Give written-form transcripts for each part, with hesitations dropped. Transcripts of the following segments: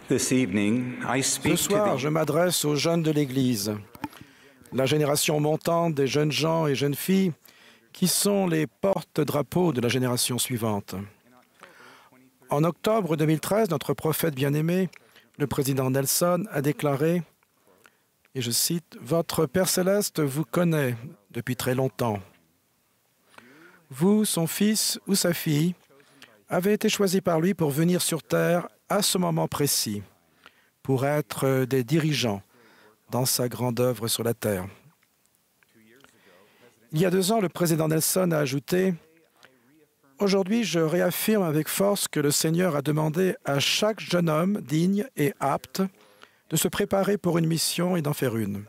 Ce soir, je m'adresse aux jeunes de l'Église, la génération montante des jeunes gens et jeunes filles qui sont les porte-drapeaux de la génération suivante. En octobre 2013, notre prophète bien-aimé, le président Nelson, a déclaré, et je cite, « Votre Père céleste vous connaît depuis très longtemps. Vous, son fils ou sa fille, avez été choisi par lui pour venir sur Terre à ce moment précis, pour être des dirigeants dans sa grande œuvre sur la Terre. » Il y a 2 ans, le président Nelson a ajouté, « Aujourd'hui, je réaffirme avec force que le Seigneur a demandé à chaque jeune homme digne et apte de se préparer pour une mission et d'en faire une.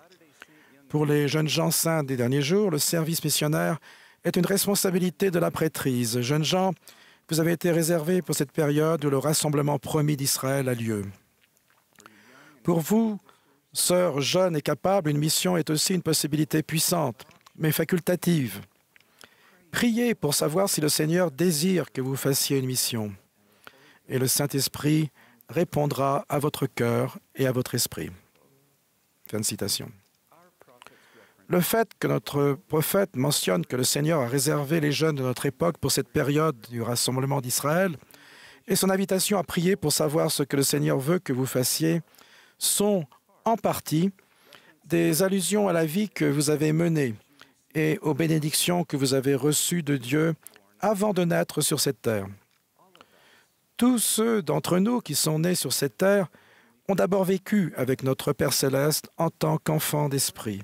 Pour les jeunes gens saints des derniers jours, le service missionnaire est une responsabilité de la prêtrise. Jeunes gens, vous avez été réservés pour cette période où le rassemblement promis d'Israël a lieu. Pour vous, sœurs jeunes et capables, une mission est aussi une possibilité puissante, mais facultative. Priez pour savoir si le Seigneur désire que vous fassiez une mission. Et le Saint-Esprit répondra à votre cœur et à votre esprit. » Fin de citation. Le fait que notre prophète mentionne que le Seigneur a réservé les jeunes de notre époque pour cette période du rassemblement d'Israël et son invitation à prier pour savoir ce que le Seigneur veut que vous fassiez sont en partie des allusions à la vie que vous avez menée et aux bénédictions que vous avez reçues de Dieu avant de naître sur cette terre. Tous ceux d'entre nous qui sont nés sur cette terre ont d'abord vécu avec notre Père céleste en tant qu'enfants d'esprit.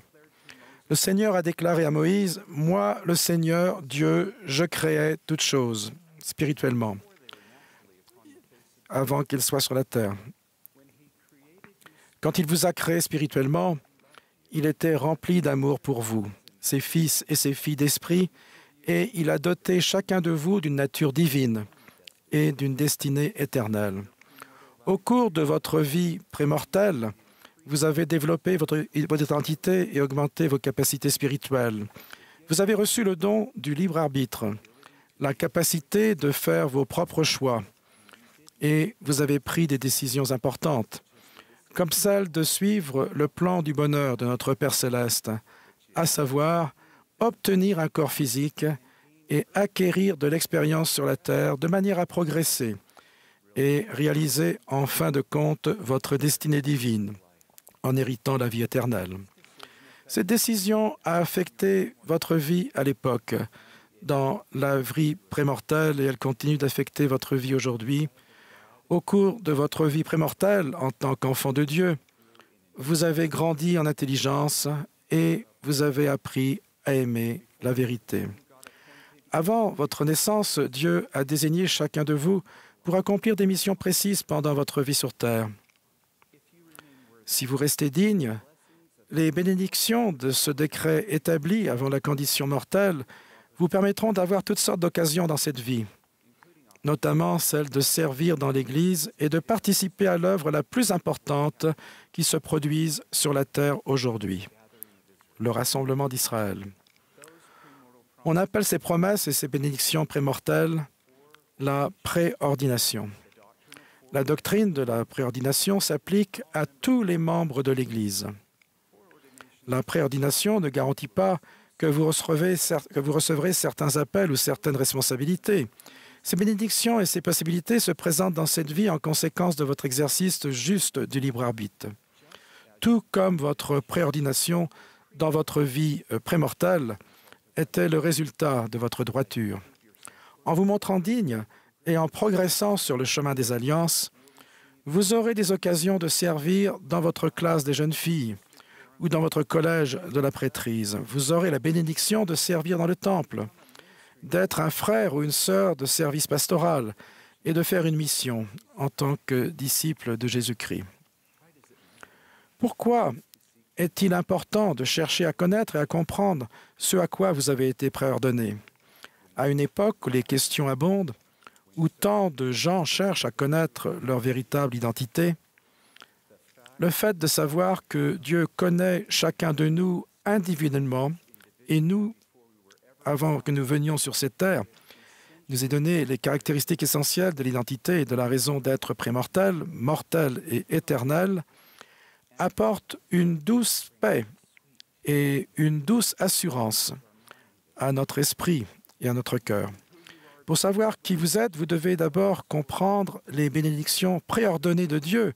Le Seigneur a déclaré à Moïse, « Moi, le Seigneur, Dieu, je créais toutes choses spirituellement avant qu'il soit sur la terre. » Quand il vous a créé spirituellement, il était rempli d'amour pour vous, ses fils et ses filles d'esprit, et il a doté chacun de vous d'une nature divine et d'une destinée éternelle. Au cours de votre vie prémortelle, vous avez développé votre identité et augmenté vos capacités spirituelles. Vous avez reçu le don du libre arbitre, la capacité de faire vos propres choix, et vous avez pris des décisions importantes, comme celle de suivre le plan du bonheur de notre Père céleste, à savoir obtenir un corps physique et acquérir de l'expérience sur la terre de manière à progresser et réaliser en fin de compte votre destinée divine en héritant la vie éternelle. Cette décision a affecté votre vie à l'époque, dans la vie prémortelle, et elle continue d'affecter votre vie aujourd'hui. Au cours de votre vie prémortelle, en tant qu'enfant de Dieu, vous avez grandi en intelligence et vous avez appris à aimer la vérité. Avant votre naissance, Dieu a désigné chacun de vous pour accomplir des missions précises pendant votre vie sur terre. Si vous restez digne, les bénédictions de ce décret établi avant la condition mortelle vous permettront d'avoir toutes sortes d'occasions dans cette vie, notamment celle de servir dans l'Église et de participer à l'œuvre la plus importante qui se produise sur la terre aujourd'hui, le rassemblement d'Israël. On appelle ces promesses et ces bénédictions prémortelles la préordination. La doctrine de la préordination s'applique à tous les membres de l'Église. La préordination ne garantit pas que vous recevrez certains appels ou certaines responsabilités. Ces bénédictions et ces possibilités se présentent dans cette vie en conséquence de votre exercice juste du libre arbitre. Tout comme votre préordination dans votre vie prémortelle était le résultat de votre droiture. En vous montrant digne et en progressant sur le chemin des alliances, vous aurez des occasions de servir dans votre classe des jeunes filles ou dans votre collège de la prêtrise. Vous aurez la bénédiction de servir dans le temple, d'être un frère ou une sœur de service pastoral et de faire une mission en tant que disciple de Jésus-Christ. Pourquoi est-il important de chercher à connaître et à comprendre ce à quoi vous avez été préordonné? À une époque où les questions abondent, où tant de gens cherchent à connaître leur véritable identité, le fait de savoir que Dieu connaît chacun de nous individuellement et nous, avant que nous venions sur cette terre, nous ait donné les caractéristiques essentielles de l'identité et de la raison d'être prémortel, mortel et éternel, apporte une douce paix et une douce assurance à notre esprit et à notre cœur. Pour savoir qui vous êtes, vous devez d'abord comprendre les bénédictions préordonnées de Dieu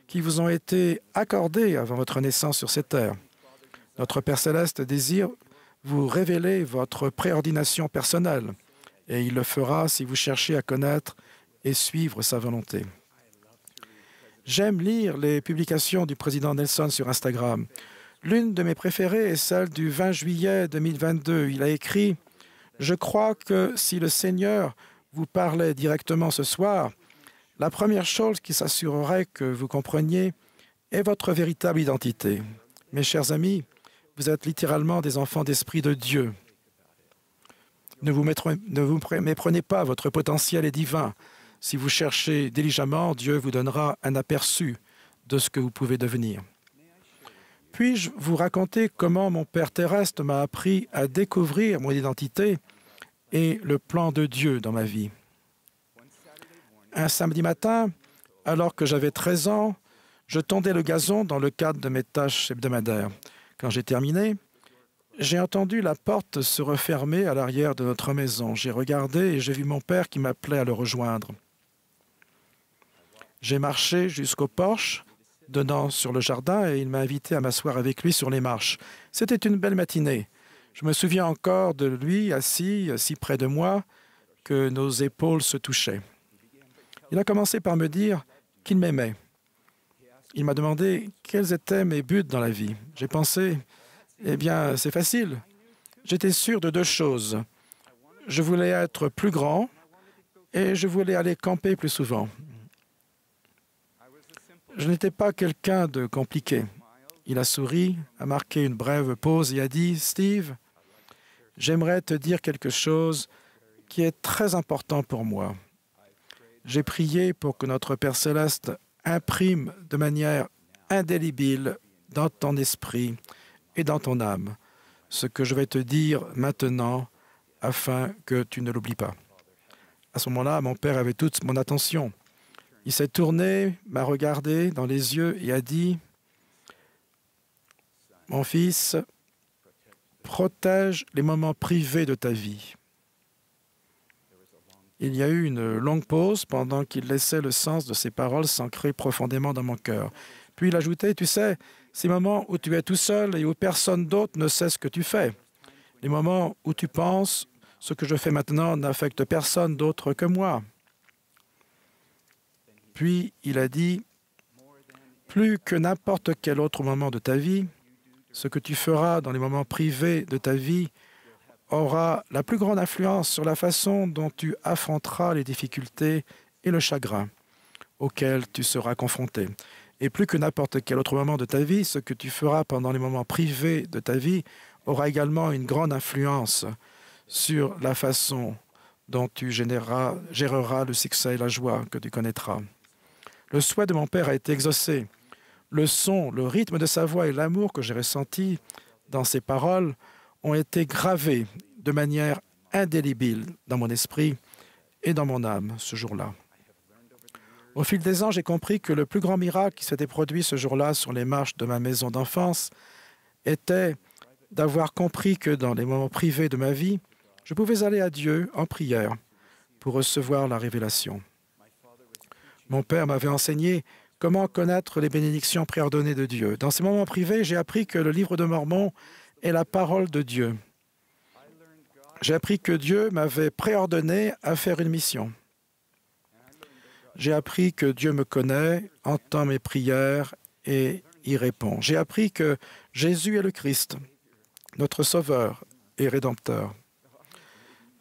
qui vous ont été accordées avant votre naissance sur cette terre. Notre Père céleste désire vous révéler votre préordination personnelle, et il le fera si vous cherchez à connaître et suivre sa volonté. J'aime lire les publications du président Nelson sur Instagram. L'une de mes préférées est celle du 20 juillet 2022. Il a écrit « Je crois que si le Seigneur vous parlait directement ce soir, la première chose qui s'assurerait que vous compreniez est votre véritable identité. Mes chers amis, vous êtes littéralement des enfants d'esprit de Dieu. Ne vous méprenez pas, votre potentiel est divin. Si vous cherchez diligemment, Dieu vous donnera un aperçu de ce que vous pouvez devenir. Puis-je vous raconter comment mon Père terrestre m'a appris à découvrir mon identité et le plan de Dieu dans ma vie? Un samedi matin, alors que j'avais 13 ans, je tondais le gazon dans le cadre de mes tâches hebdomadaires. Quand j'ai terminé, j'ai entendu la porte se refermer à l'arrière de notre maison. J'ai regardé et j'ai vu mon père qui m'appelait à le rejoindre. J'ai marché jusqu'au porche, donnant sur le jardin, et il m'a invité à m'asseoir avec lui sur les marches. C'était une belle matinée. Je me souviens encore de lui assis si près de moi que nos épaules se touchaient. Il a commencé par me dire qu'il m'aimait. Il m'a demandé quels étaient mes buts dans la vie. J'ai pensé, eh bien, c'est facile. J'étais sûr de deux choses. Je voulais être plus grand et je voulais aller camper plus souvent. Je n'étais pas quelqu'un de compliqué. Il a souri, a marqué une brève pause et a dit « Steve, j'aimerais te dire quelque chose qui est très important pour moi. J'ai prié pour que notre Père céleste imprime de manière indélébile dans ton esprit et dans ton âme ce que je vais te dire maintenant afin que tu ne l'oublies pas. » À ce moment-là, mon père avait toute mon attention. Il s'est tourné, m'a regardé dans les yeux et a dit « Mon fils, protège les moments privés de ta vie. » Il y a eu une longue pause pendant qu'il laissait le sens de ses paroles s'ancrer profondément dans mon cœur. Puis il ajoutait, « Tu sais, ces moments où tu es tout seul et où personne d'autre ne sait ce que tu fais. Les moments où tu penses, ce que je fais maintenant n'affecte personne d'autre que moi. » Puis il a dit, « Plus que n'importe quel autre moment de ta vie, ce que tu feras dans les moments privés de ta vie aura la plus grande influence sur la façon dont tu affronteras les difficultés et le chagrin auxquels tu seras confronté. Et plus que n'importe quel autre moment de ta vie, ce que tu feras pendant les moments privés de ta vie aura également une grande influence sur la façon dont tu géreras le succès et la joie que tu connaîtras. » Le souhait de mon père a été exaucé. Le son, le rythme de sa voix et l'amour que j'ai ressenti dans ses paroles ont été gravés de manière indélébile dans mon esprit et dans mon âme ce jour-là. Au fil des ans, j'ai compris que le plus grand miracle qui s'était produit ce jour-là sur les marches de ma maison d'enfance était d'avoir compris que dans les moments privés de ma vie, je pouvais aller à Dieu en prière pour recevoir la révélation. Mon père m'avait enseigné comment connaître les bénédictions préordonnées de Dieu. Dans ces moments privés, j'ai appris que le livre de Mormon est la parole de Dieu. J'ai appris que Dieu m'avait préordonné à faire une mission. J'ai appris que Dieu me connaît, entend mes prières et y répond. J'ai appris que Jésus est le Christ, notre Sauveur et Rédempteur.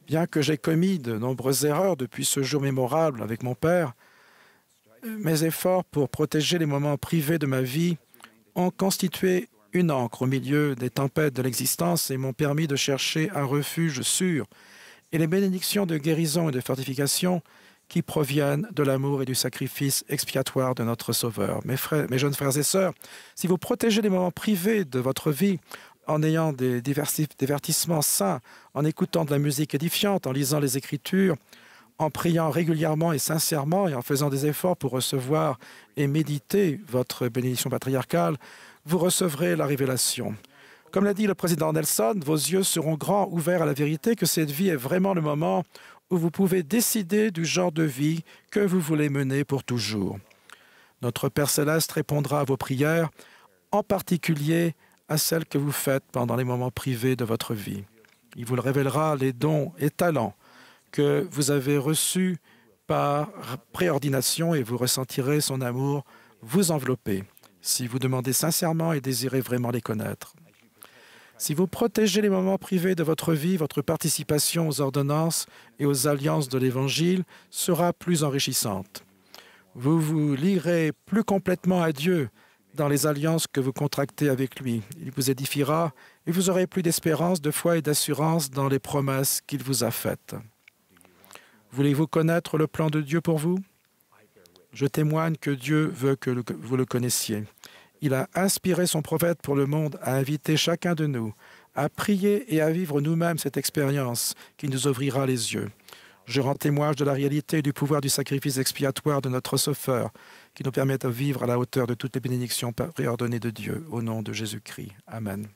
Bien que j'ai commis de nombreuses erreurs depuis ce jour mémorable avec mon Père, mes efforts pour protéger les moments privés de ma vie ont constitué une ancre au milieu des tempêtes de l'existence et m'ont permis de chercher un refuge sûr et les bénédictions de guérison et de fortification qui proviennent de l'amour et du sacrifice expiatoire de notre Sauveur. Mes jeunes frères et sœurs, si vous protégez les moments privés de votre vie en ayant des divertissements sains, en écoutant de la musique édifiante, en lisant les Écritures, en priant régulièrement et sincèrement et en faisant des efforts pour recevoir et méditer votre bénédiction patriarcale, vous recevrez la révélation. Comme l'a dit le président Nelson, vos yeux seront grands ouverts à la vérité que cette vie est vraiment le moment où vous pouvez décider du genre de vie que vous voulez mener pour toujours. Notre Père Céleste répondra à vos prières, en particulier à celles que vous faites pendant les moments privés de votre vie. Il vous révélera les dons et talents que vous avez reçus par préordination et vous ressentirez son amour vous envelopper si vous demandez sincèrement et désirez vraiment les connaître. Si vous protégez les moments privés de votre vie, votre participation aux ordonnances et aux alliances de l'Évangile sera plus enrichissante. Vous vous lierez plus complètement à Dieu dans les alliances que vous contractez avec lui. Il vous édifiera et vous aurez plus d'espérance, de foi et d'assurance dans les promesses qu'il vous a faites. Voulez-vous connaître le plan de Dieu pour vous? Je témoigne que Dieu veut que vous le connaissiez. Il a inspiré son prophète pour le monde à inviter chacun de nous à prier et à vivre nous-mêmes cette expérience qui nous ouvrira les yeux. Je rends témoignage de la réalité et du pouvoir du sacrifice expiatoire de notre Sauveur qui nous permet de vivre à la hauteur de toutes les bénédictions préordonnées de Dieu. Au nom de Jésus-Christ. Amen.